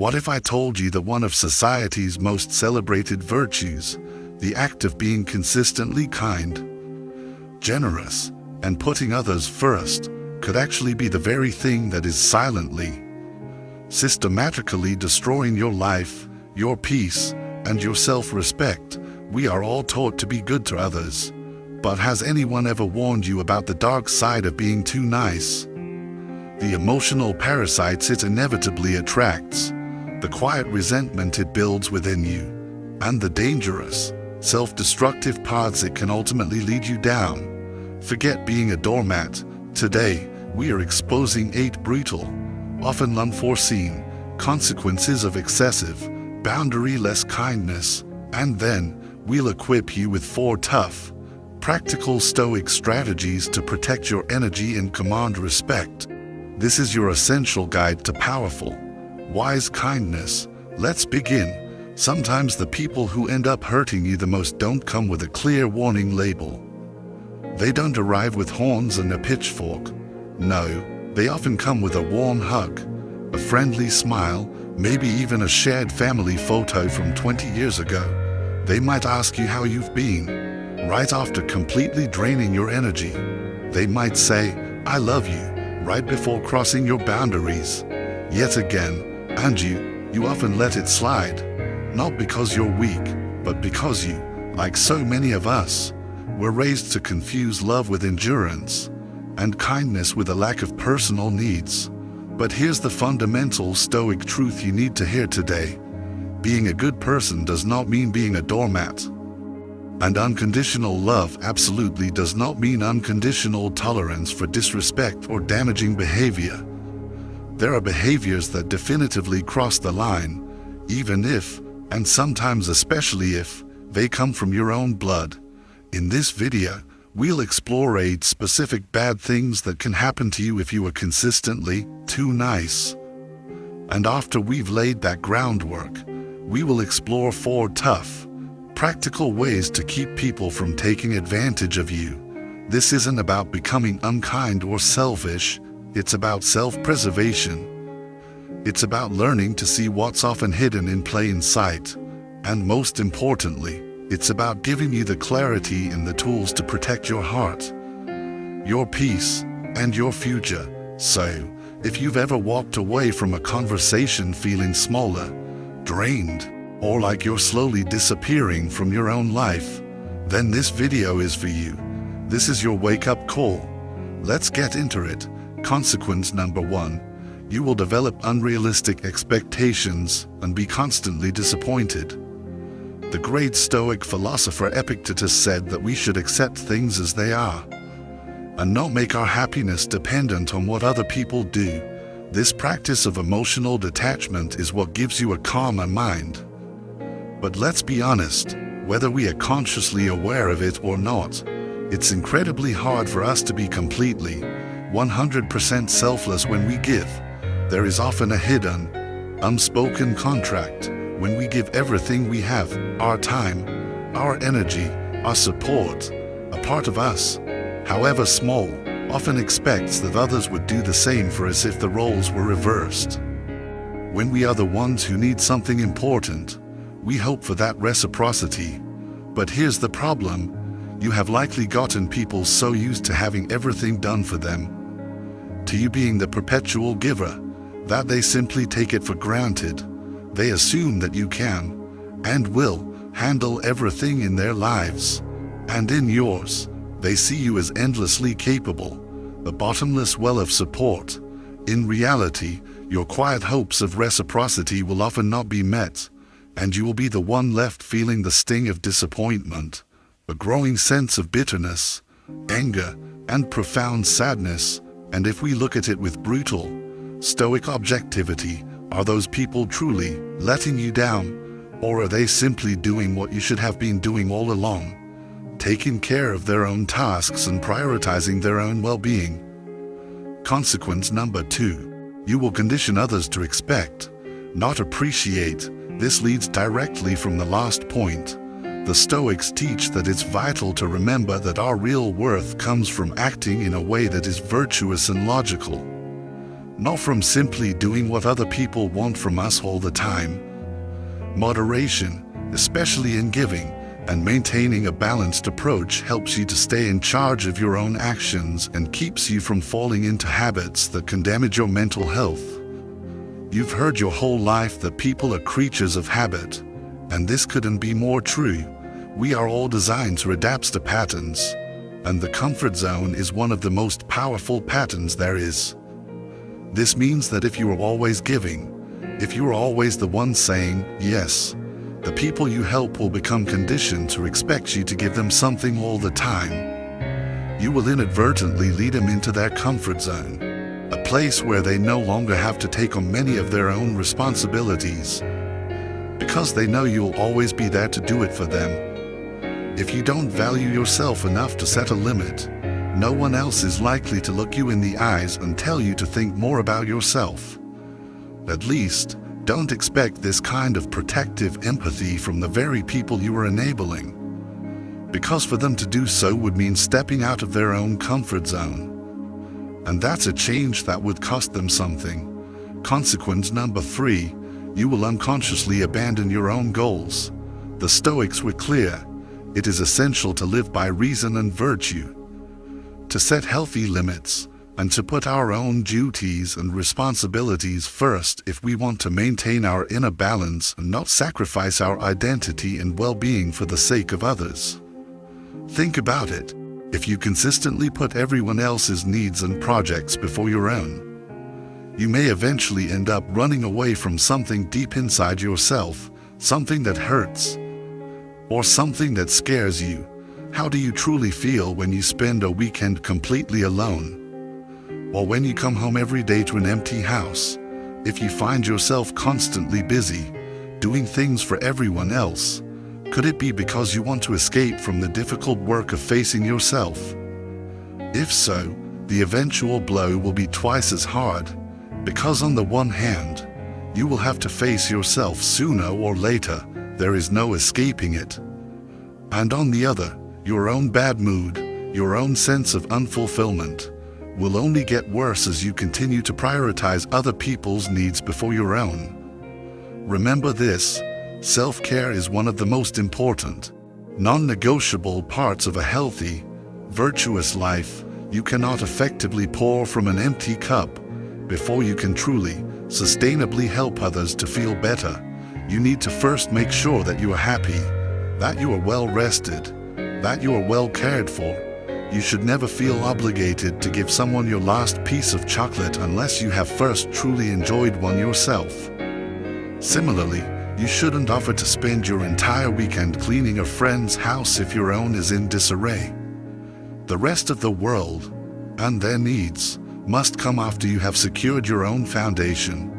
What if I told you that one of society's most celebrated virtues, the act of being consistently kind, generous, and putting others first, could actually be the very thing that is silently, systematically destroying your life, your peace, and your self-respect? We are all taught to be good to others. But has anyone ever warned you about the dark side of being too nice? The emotional parasites it inevitably attracts, the quiet resentment it builds within you, and the dangerous, self-destructive paths it can ultimately lead you down. Forget being a doormat. Today, we are exposing 8 brutal, often unforeseen, consequences of excessive, boundary-less kindness, and then we'll equip you with 4 tough, practical Stoic strategies to protect your energy and command respect. This is your essential guide to powerful, wise kindness. Let's begin. Sometimes the people who end up hurting you the most don't come with a clear warning label. They don't arrive with horns and a pitchfork. No, they often come with a warm hug, a friendly smile, maybe even a shared family photo from 20 years ago. They might ask you how you've been, right after completely draining your energy. They might say, "I love you," right before crossing your boundaries. Yet again, and you often let it slide. Not because you're weak, but because you, like so many of us, were raised to confuse love with endurance, and kindness with a lack of personal needs. But here's the fundamental Stoic truth you need to hear today. Being a good person does not mean being a doormat. And unconditional love absolutely does not mean unconditional tolerance for disrespect or damaging behavior. There are behaviors that definitively cross the line, even if, and sometimes especially if, they come from your own blood. In this video, we'll explore 8 specific bad things that can happen to you if you are consistently too nice. And after we've laid that groundwork, we will explore 4 tough, practical ways to keep people from taking advantage of you. This isn't about becoming unkind or selfish, it's about self-preservation. It's about learning to see what's often hidden in plain sight. And most importantly, it's about giving you the clarity and the tools to protect your heart, your peace, and your future. So, if you've ever walked away from a conversation feeling smaller, drained, or like you're slowly disappearing from your own life, then this video is for you. This is your wake-up call. Let's get into it. Consequence number 1. You will develop unrealistic expectations and be constantly disappointed. The great Stoic philosopher Epictetus said that we should accept things as they are, and not make our happiness dependent on what other people do. This practice of emotional detachment is what gives you a calmer mind. But let's be honest, whether we are consciously aware of it or not, it's incredibly hard for us to be completely, 100% selfless when we give. There is often a hidden, unspoken contract. When we give everything we have, our time, our energy, our support, a part of us, however small, often expects that others would do the same for us if the roles were reversed. When we are the ones who need something important, we hope for that reciprocity. But here's the problem. You have likely gotten people so used to having everything done for them, to you being the perpetual giver, that they simply take it for granted. They assume that you can, and will, handle everything in their lives. And in yours, they see you as endlessly capable, a bottomless well of support. In reality, your quiet hopes of reciprocity will often not be met, and you will be the one left feeling the sting of disappointment, a growing sense of bitterness, anger, and profound sadness. And if we look at it with brutal, Stoic objectivity, are those people truly letting you down, or are they simply doing what you should have been doing all along, taking care of their own tasks and prioritizing their own well-being? Consequence number 2. You will condition others to expect, not appreciate. This leads directly from the last point. The Stoics teach that it's vital to remember that our real worth comes from acting in a way that is virtuous and logical, not from simply doing what other people want from us all the time. Moderation, especially in giving, and maintaining a balanced approach helps you to stay in charge of your own actions and keeps you from falling into habits that can damage your mental health. You've heard your whole life that people are creatures of habit, and this couldn't be more true. We are all designed to adapt to patterns, and the comfort zone is one of the most powerful patterns there is. This means that if you are always giving, if you are always the one saying yes, the people you help will become conditioned to expect you to give them something all the time. You will inadvertently lead them into their comfort zone, a place where they no longer have to take on many of their own responsibilities, because they know you'll always be there to do it for them. If you don't value yourself enough to set a limit, no one else is likely to look you in the eyes and tell you to think more about yourself. At least, don't expect this kind of protective empathy from the very people you are enabling, because for them to do so would mean stepping out of their own comfort zone. And that's a change that would cost them something. Consequence number 3, you will unconsciously abandon your own goals. The Stoics were clear: it is essential to live by reason and virtue, to set healthy limits, and to put our own duties and responsibilities first if we want to maintain our inner balance and not sacrifice our identity and well-being for the sake of others. Think about it. If you consistently put everyone else's needs and projects before your own, you may eventually end up running away from something deep inside yourself, something that hurts, or something that scares you. How do you truly feel when you spend a weekend completely alone? Or when you come home every day to an empty house? If you find yourself constantly busy, doing things for everyone else, could it be because you want to escape from the difficult work of facing yourself? If so, the eventual blow will be twice as hard, because on the one hand, you will have to face yourself sooner or later. There is no escaping it. And on the other, your own bad mood, your own sense of unfulfillment, will only get worse as you continue to prioritize other people's needs before your own. Remember this: self-care is one of the most important, non-negotiable parts of a healthy, virtuous life. You cannot effectively pour from an empty cup. Before you can truly, sustainably help others to feel better, you need to first make sure that you are happy, that you are well rested, that you are well cared for. You should never feel obligated to give someone your last piece of chocolate unless you have first truly enjoyed one yourself. Similarly, you shouldn't offer to spend your entire weekend cleaning a friend's house if your own is in disarray. The rest of the world, and their needs, must come after you have secured your own foundation.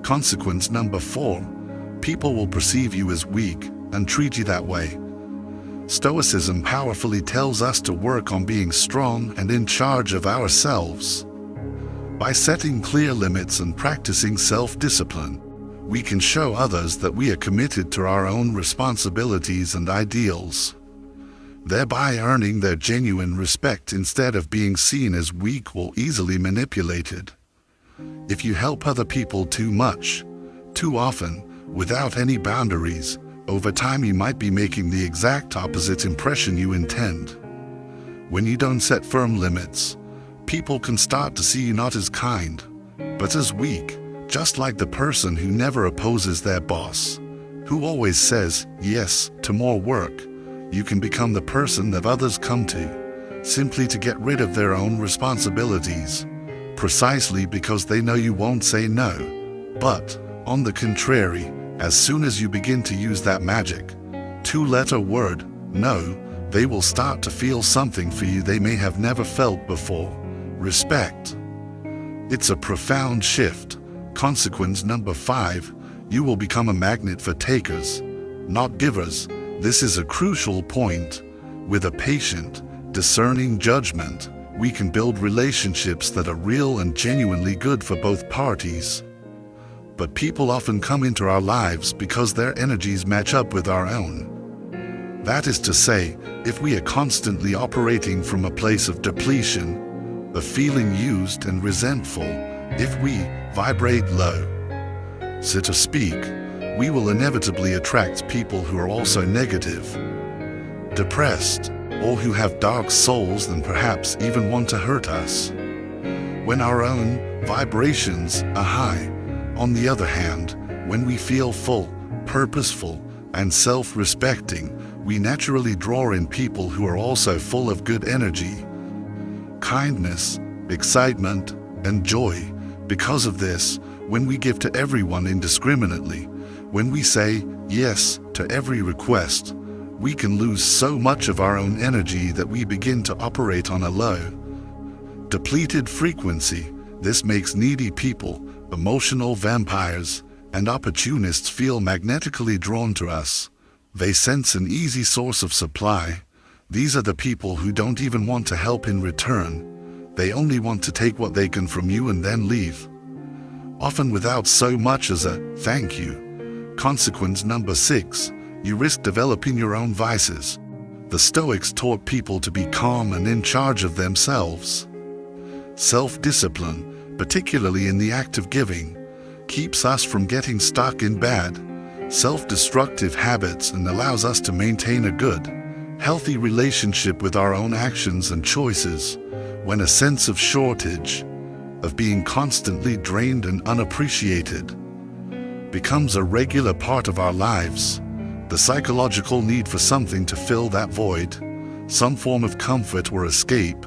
Consequence number 4, people will perceive you as weak and treat you that way. Stoicism powerfully tells us to work on being strong and in charge of ourselves. By setting clear limits and practicing self-discipline, we can show others that we are committed to our own responsibilities and ideals, thereby earning their genuine respect instead of being seen as weak or easily manipulated. If you help other people too much, too often, without any boundaries, over time you might be making the exact opposite impression you intend. When you don't set firm limits, people can start to see you not as kind, but as weak, just like the person who never opposes their boss, who always says yes to more work. You can become the person that others come to, simply to get rid of their own responsibilities, precisely because they know you won't say no. But, on the contrary, as soon as you begin to use that magic, 2-letter word, no, they will start to feel something for you they may have never felt before: respect. It's a profound shift. Consequence number 5, you will become a magnet for takers, not givers. This is a crucial point. With a patient, discerning judgment, we can build relationships that are real and genuinely good for both parties. But people often come into our lives because their energies match up with our own. That is to say, if we are constantly operating from a place of depletion, of feeling used and resentful, If we vibrate low, so to speak, we will inevitably attract people who are also negative, depressed, or who have dark souls and perhaps even want to hurt us. When our own vibrations are high, on the other hand, when we feel full, purposeful, and self-respecting, we naturally draw in people who are also full of good energy, kindness, excitement, and joy. Because of this, when we give to everyone indiscriminately, when we say yes to every request, we can lose so much of our own energy that we begin to operate on a low, depleted frequency. This makes needy people, emotional vampires, and opportunists feel magnetically drawn to us. They sense an easy source of supply. These are the people who don't even want to help in return. They only want to take what they can from you and then leave, often without so much as a thank you. Consequence number 6, you risk developing your own vices. The Stoics taught people to be calm and in charge of themselves. Self-discipline, particularly in the act of giving, keeps us from getting stuck in bad, self-destructive habits and allows us to maintain a good, healthy relationship with our own actions and choices. When a sense of shortage, of being constantly drained and unappreciated, becomes a regular part of our lives, the psychological need for something to fill that void, some form of comfort or escape,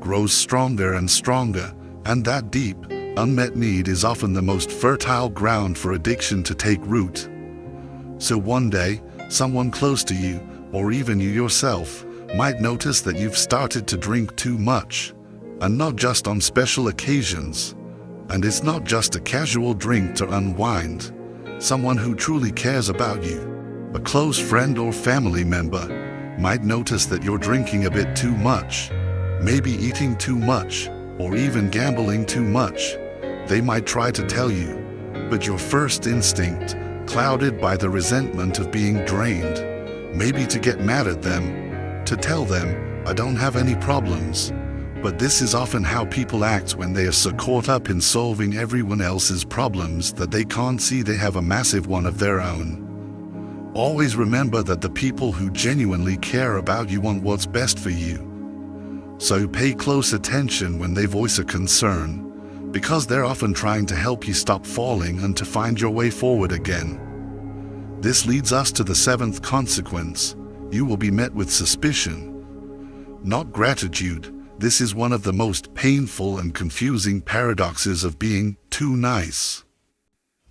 grows stronger and stronger, and that deep, unmet need is often the most fertile ground for addiction to take root. So one day, someone close to you, or even you yourself, might notice that you've started to drink too much, and not just on special occasions. And it's not just a casual drink to unwind. Someone who truly cares about you, a close friend or family member, might notice that you're drinking a bit too much, maybe eating too much, or even gambling too much. They might try to tell you, but your first instinct, clouded by the resentment of being drained, maybe to get mad at them, to tell them, I don't have any problems. But this is often how people act when they are so caught up in solving everyone else's problems that they can't see they have a massive one of their own. Always remember that the people who genuinely care about you want what's best for you. So pay close attention when they voice a concern, because they're often trying to help you stop falling and to find your way forward again. This leads us to the 7th consequence. You will be met with suspicion, not gratitude. This is one of the most painful and confusing paradoxes of being too nice.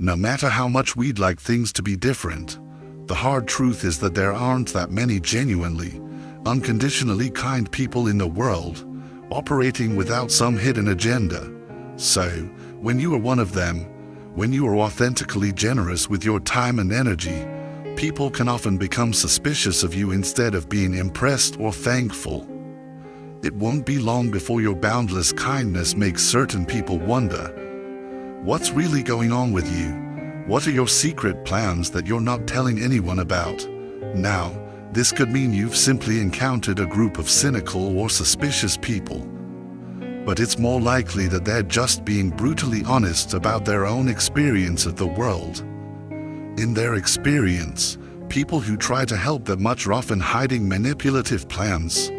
No matter how much we'd like things to be different, the hard truth is that there aren't that many genuinely, unconditionally kind people in the world, operating without some hidden agenda. So, when you are one of them, when you are authentically generous with your time and energy, people can often become suspicious of you instead of being impressed or thankful. It won't be long before your boundless kindness makes certain people wonder, what's really going on with you? What are your secret plans that you're not telling anyone about? Now, this could mean you've simply encountered a group of cynical or suspicious people. But it's more likely that they're just being brutally honest about their own experience of the world. In their experience, people who try to help them much are often hiding manipulative plans.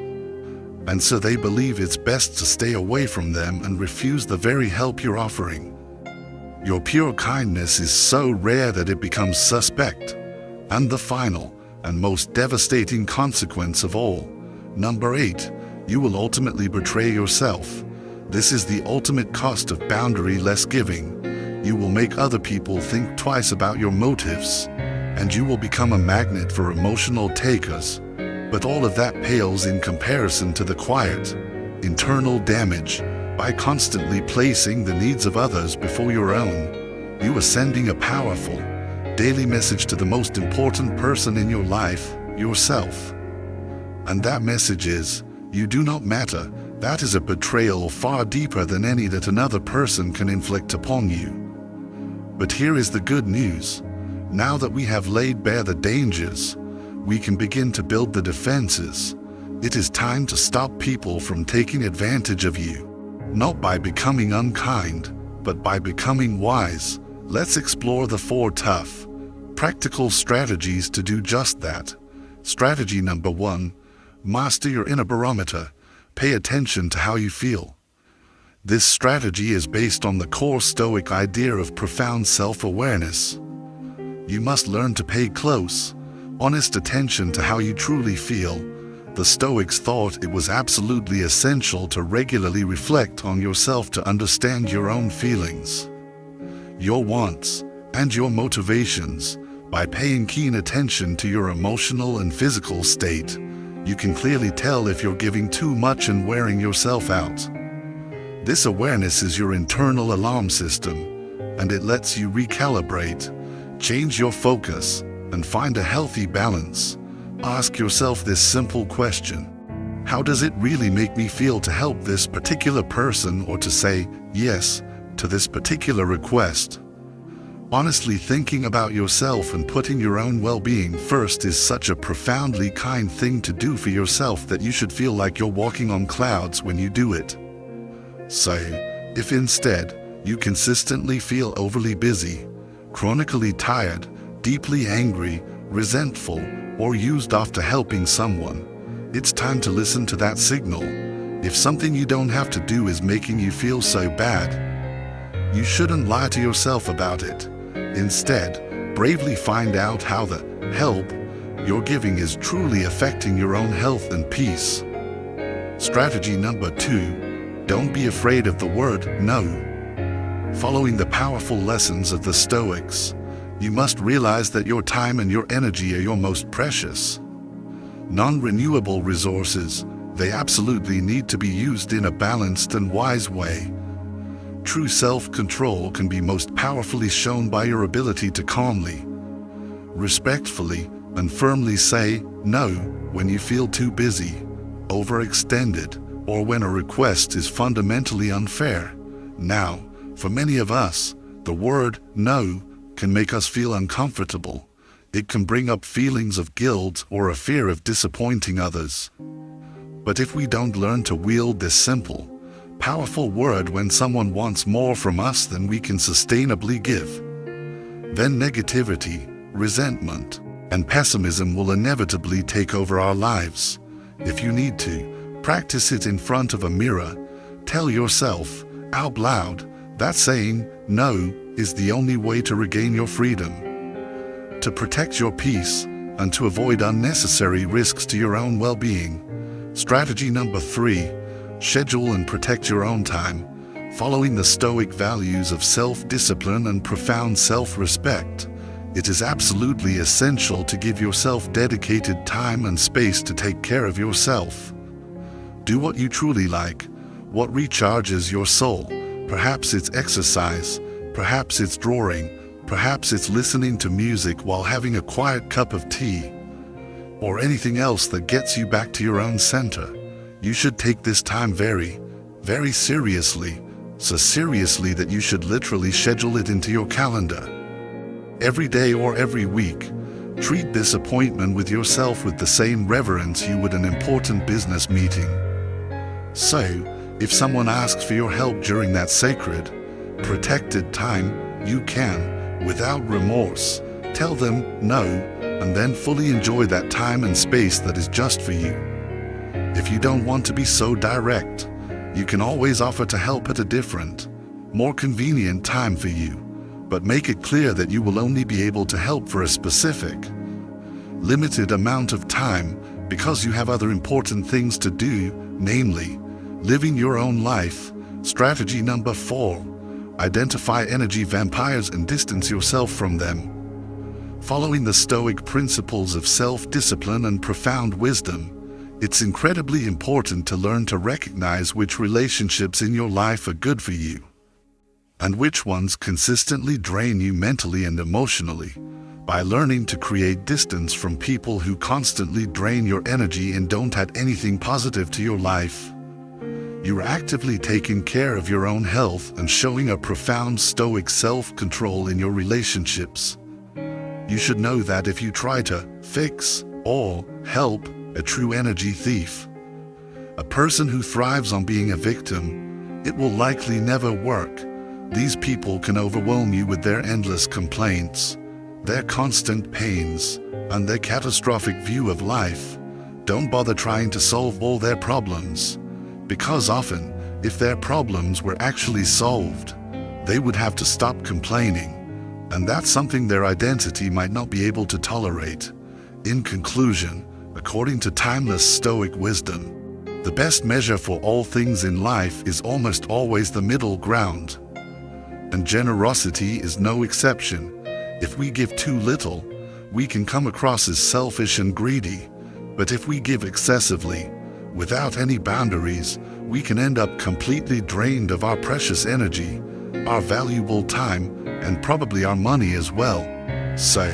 And so they believe it's best to stay away from them and refuse the very help you're offering. Your pure kindness is so rare that it becomes suspect. And the final and most devastating consequence of all, number 8, you will ultimately betray yourself. This is the ultimate cost of boundary-less giving. You will make other people think twice about your motives, and you will become a magnet for emotional takers. But all of that pales in comparison to the quiet, internal damage. By constantly placing the needs of others before your own, you are sending a powerful, daily message to the most important person in your life, yourself. And that message is, you do not matter. That is a betrayal far deeper than any that another person can inflict upon you. But here is the good news. Now that we have laid bare the dangers, we can begin to build the defenses. It is time to stop people from taking advantage of you, not by becoming unkind, But by becoming wise, let's explore the 4 tough, practical strategies to do just that. Strategy number 1, master your inner barometer. Pay attention to how you feel. This strategy is based on the core Stoic idea of profound self-awareness. You must learn to pay close, honest attention to how you truly feel. The Stoics thought it was absolutely essential to regularly reflect on yourself to understand your own feelings, your wants, and your motivations. By paying keen attention to your emotional and physical state, you can clearly tell if you're giving too much and wearing yourself out. This awareness is your internal alarm system, and it lets you recalibrate, change your focus, and find a healthy balance. Ask yourself this simple question: how does it really make me feel to help this particular person or to say yes to this particular request? Honestly thinking about yourself and putting your own well-being first is such a profoundly kind thing to do for yourself that you should feel like you're walking on clouds when you do it. So, if instead you consistently feel overly busy, chronically tired, deeply angry, resentful, or used after helping someone, it's time to listen to that signal. If something you don't have to do is making you feel so bad, you shouldn't lie to yourself about it. Instead, bravely find out how the help you're giving is truly affecting your own health and peace. Strategy number 2, don't be afraid of the word no. Following the powerful lessons of the Stoics, you must realize that your time and your energy are your most precious, non-renewable resources. They absolutely need to be used in a balanced and wise way. True self-control can be most powerfully shown by your ability to calmly, respectfully, and firmly say no when you feel too busy, overextended, or when a request is fundamentally unfair. Now, for many of us, the word no can make us feel uncomfortable. It can bring up feelings of guilt or a fear of disappointing others. But if we don't learn to wield this simple, powerful word when someone wants more from us than we can sustainably give, then negativity, resentment, and pessimism will inevitably take over our lives. If you need to, practice it in front of a mirror. Tell yourself out loud that saying no is the only way to regain your freedom, to protect your peace, and to avoid unnecessary risks to your own well-being. Strategy number 3, schedule and protect your own time. Following the Stoic values of self-discipline and profound self-respect, it is absolutely essential to give yourself dedicated time and space to take care of yourself. Do what you truly like, what recharges your soul. Perhaps it's exercise, perhaps it's drawing, perhaps it's listening to music while having a quiet cup of tea, or anything else that gets you back to your own center. You should take this time very, very seriously, so seriously that you should literally schedule it into your calendar. Every day or every week, treat this appointment with yourself with the same reverence you would an important business meeting. So, if someone asks for your help during that sacred, protected time, you can, without remorse, tell them no, and then fully enjoy that time and space that is just for you. If you don't want to be so direct, you can always offer to help at a different, more convenient time for you, but make it clear that you will only be able to help for a specific, limited amount of time because you have other important things to do, namely, living your own life. Strategy number 4, identify energy vampires and distance yourself from them. Following the Stoic principles of self-discipline and profound wisdom, it's incredibly important to learn to recognize which relationships in your life are good for you, and which ones consistently drain you mentally and emotionally. By learning to create distance from people who constantly drain your energy and don't add anything positive to your life, you are actively taking care of your own health and showing a profound Stoic self-control in your relationships. You should know that if you try to fix or help a true energy thief, a person who thrives on being a victim, it will likely never work. These people can overwhelm you with their endless complaints, their constant pains, and their catastrophic view of life. Don't bother trying to solve all their problems, because often, if their problems were actually solved, they would have to stop complaining, and that's something their identity might not be able to tolerate. In conclusion, according to timeless Stoic wisdom, the best measure for all things in life is almost always the middle ground. And generosity is no exception. If we give too little, we can come across as selfish and greedy. But if we give excessively, without any boundaries, we can end up completely drained of our precious energy, our valuable time, and probably our money as well. So,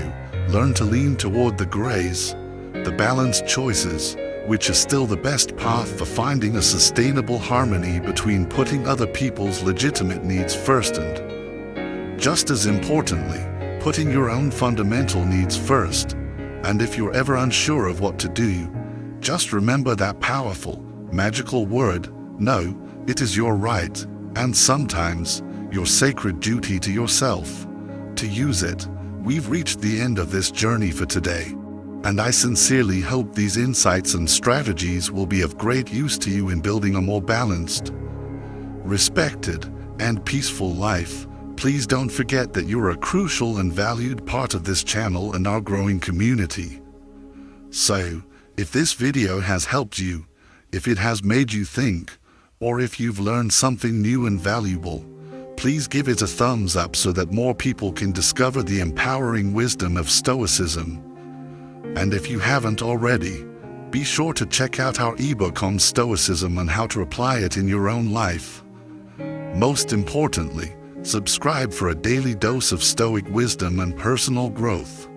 learn to lean toward the grays, the balanced choices, which is still the best path for finding a sustainable harmony between putting other people's legitimate needs first and, just as importantly, putting your own fundamental needs first. And if you're ever unsure of what to do, just remember that powerful, magical word, no. It is your right, and sometimes, your sacred duty to yourself, to use it. We've reached the end of this journey for today, and I sincerely hope these insights and strategies will be of great use to you in building a more balanced, respected, and peaceful life. Please don't forget that you're a crucial and valued part of this channel and our growing community. So, if this video has helped you, if it has made you think, or if you've learned something new and valuable, please give it a thumbs up so that more people can discover the empowering wisdom of Stoicism. And if you haven't already, be sure to check out our ebook on Stoicism and how to apply it in your own life. Most importantly, subscribe for a daily dose of Stoic wisdom and personal growth.